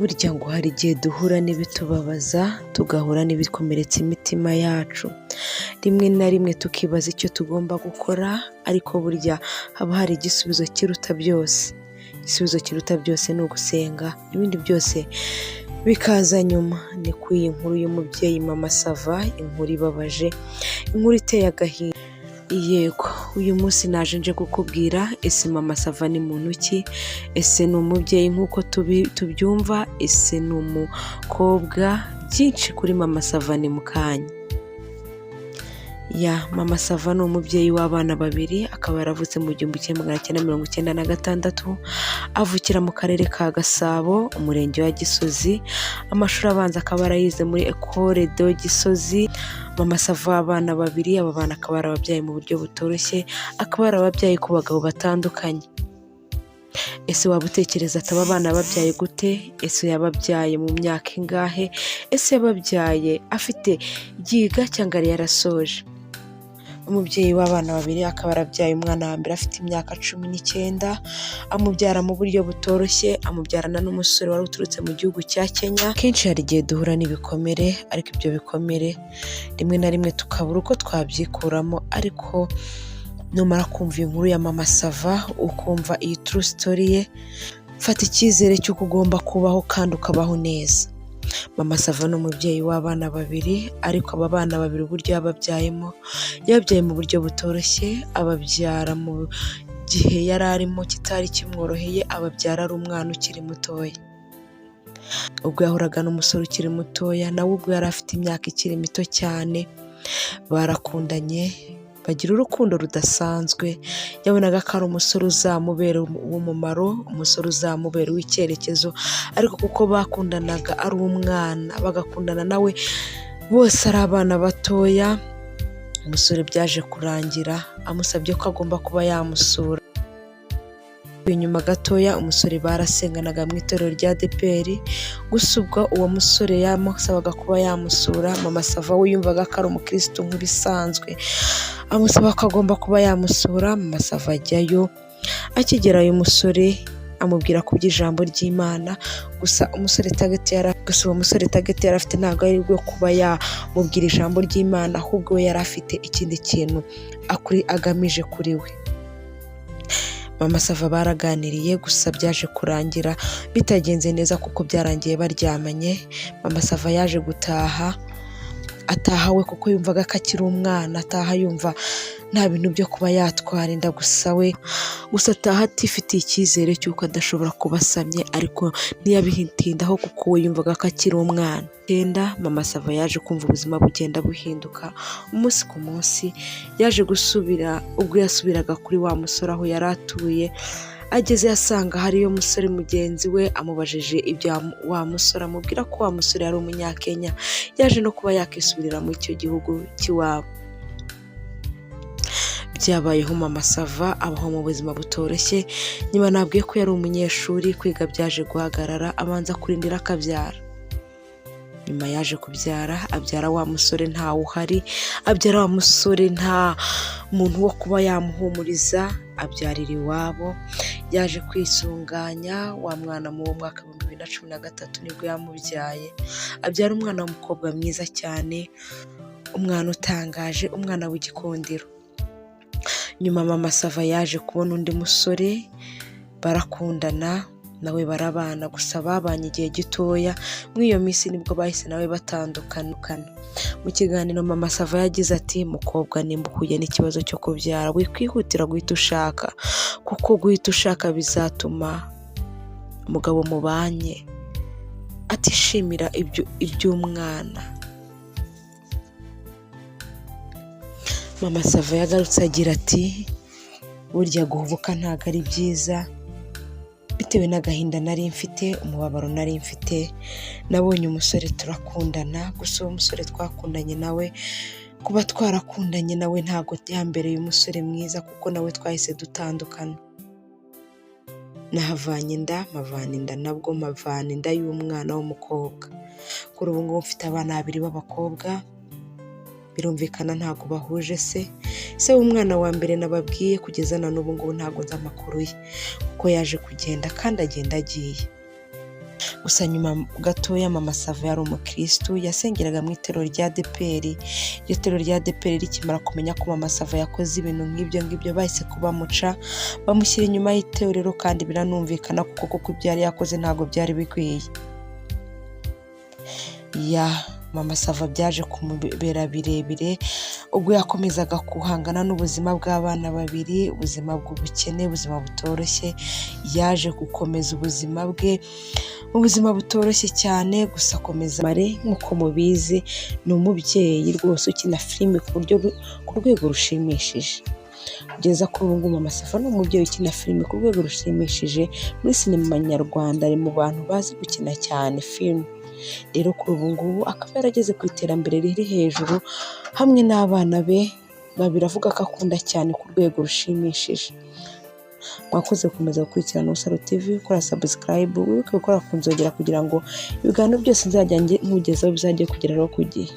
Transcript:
burya ngo hari igihe duhura n'ibitubabaza tugahura n'ibikomeretsa imitima yacu, rimwe na rimwe tukibaza icyo tugomba gukora, ariko burya haba hari igisubizo kiruta byose. Igisubizo kiruta byose ni ugusenga, ibindi byose bikaza nyuma. Ni ku iyi nkuru y'umubyeyi Mama Sava, inkuru ibabaje, inkuru iteye agahinda. Yego, uyu munsi naje nje kukubwira, ese Mama Sava ni muntu ki? Ese ni umubyeyi nk'uko tubyumva? Ese ni umukobwa? Byinshi kuri Mama Sava ni mu kanya. Mama Sava ni umubyeyi w'abana babiri, akaba yaravutse mu 1996, avukira mu karere ka Gasabo, umurenge wa Gisozi. Amashuri abanza akaba yarayize muri Ecole de Gisozi. Mama Sava abana babiri, aba bana akaba yarababyaye mu buryo butoroshye, akaba yarababyaye ku bagabo batandukanye. Ese waba utekereza ati aba bana babyaye gute? Ese yababyaye mu myaka ingahe? Ese yababyaye afite yiga cyangwa yari yarasoje? Umubyeyi w'abana babiri akaba yarabyaye umwana wa mbere afite imyaka 19, amubyara mu buryo butoroshye, amubyarana n'umusore wari uturutse mu gihugu cya Kenya. Kenshi hari igihe duhura n'ibikomere, ariko ibyo bikomere rimwe na rimwe tukabura uko twabyikuramo. Ariko numara kumva inkuru ya Mama Sava, ukumva iyi true story ye, fata icyizere cy'uko ugomba kubaho kandi ukabaho neza. Mama Sava ni umubyeyi w'abana babiri, ariko aba bana babiri uburyo yababyaye mu buryo butoroshye. Ababyara mu gihe yari arimo kitari kimworoheye, ababyara ari umwana ukiri mutoya. Ubwo yahuraga n'umusore ukiri mutoya, nawe ubwo yari afite imyaka ikiri mito cyane. Barakundanye, bagira urukundo rudasanzwe. Yabonaga ko ari umusore uzamubera umumaro, umusore uzamubera w'icyerekezo, ariko kuko bakundanaga ari umwana, bagakundana nawe bose ari abana batoya, umusore byaje kurangira amusabye ko agomba kuba yamusura. Inyuma gatoya umusore barasenganaga mu itorero rya ADEPR, gusa ubwo uwo musore yamusabaga kuba yamusura, Mama Sava we yumvaga ko ari umukristo nk'ibisanzwe, amusaba ko agomba kuba yamusura. Mama Sava ajyayo. Akigerayo umusore amubwira ku by'ijambo ry'Imana, gusa uwo musore target yari afite ntabwo ari bwo kuba yamubwira ijambo ry'Imana, ahubwo we yari afite ikindi kintu agamije kuri we. Mama Sava baraganiriye, gusa byaje kurangira bitagenze neza kuko byarangiye baryamanye. Mama Sava yaje gutaha, ataha we kuko yumvaga ko akiri umwana, ataha yumva nta bintu byo kuba yatwara inda, gusa ataha atifitiye icyizere cy'uko adashobora kuba asamye, ariko ntiyabitindaho kuko we yumvaga ko akiri umwana. Mama Sava yaje kumva ubuzima bugenda buhinduka umunsi ku munsi. Yaje gusubira, ubwo yasubiraga kuri wa musore aho yari atuye, ageze yasanga hariyo musore mugenzi we. Amubajije ibya wa musore, amubwira ko wa musore yari umunyakenya, yaje no kuba yakisubirira mu icyo gihugu cy'iwabo. Byabayeho Mama Sava abaho mu buzima butoroshye. Nyuma nabwiye ko yari umunyeshuri, kwiga byaje guhagarara, abanza kurindira akabyara. Nyuma yaje kubyara, abyara wa musore ntawe uhari, abyara wa musore nta muntu wo kuba yamuhumuriza, abyarira iwabo. Yaje kwisunganya, wa mwana mu mwaka wa 2013 nibwo yamubyaye. Abyara umwana w'umukobwa mwiza cyane, umwana utangaje, umwana w'igikundiro. Nyuma Mama Sava yaje kubona undi musore, barakundana, nawe barabana, gusa babanye igihe gitoya. Muri iyo minsi nibwo bahise nawe batandukana. Mu kiganiro Mama Sava yagize ati, mukobwa, nimba uhuye n'ikibazo cyo kubyara, wikwihutira guhita ushaka, kuko guhita ushaka bizatuma umugabo mubanye atishimira iby'umwana. Mama Sava yagarutse agira ati, burya guhubuka ntabwo ari byiza, bitewe n'agahinda nari mfite, umubabaro nari mfite. Nabonye umusore turakundana, gusa uwo musore twakundanye nawe, kuba twarakundanye nawe ntabwo yambereye umusore mwiza, kuko nawe twahise dutandukana. Nahavanye inda, mavana inda nabwo, mavana inda y'umwana w'umukobwa. Kuri ubu ngubu mfite abana babiri b'abakobwa, birumvikana ntabwo bahuje se w'umwana wa mbere nababwiye. Kugeza na n'ubu ngubu ntabwo nzi amakuru ye, kuko yaje kugenda kandi agenda agiye. gusa nyuma gatoya mama Sava yari umukristo yasengeraga mu itorero rya ADEPR. Iryo torero rya ADEPR rikimara kumenya ko mama Sava yakoze ibintu nk'ibyo bahise kubamuca bamushyira inyuma y'itorero, kandi biranumvikana kuko ibyo yari yakoze ntabwo byari bikwiye. Mama Sava byaje kumubera birebire ubwo yakomezaga guhangana n'ubuzima bw'abana babiri, ubuzima bw'ubukene, ubuzima butoroshye. Yaje gukomeza ubuzima bwe mu buzima butoroshye cyane, gusa akomeza mare. Nk'uko mubizi ni umubyeyi rwose ukina filime ku rwego rushimishije. Kugeza kuri ubu ngubu mama Sava ni umubyeyi ukina filime ku rwego rushimishije muri sinema nyarwanda, ari mu bantu bazi gukina cyane filime. Rero kuri ubu ngubu akaba yarageze ku iterambere riri hejuru hamwe n'abana be babiri, avuga ko akunda cyane ku rwego rushimishije. Mwakoze gukomeza gukurikirana Usaro TV, ukora subscribe, wibuke gukora ku nzogera kugira ngo ibiganiro byose nzajya nkugezaho bizajye kugeraho ku gihe.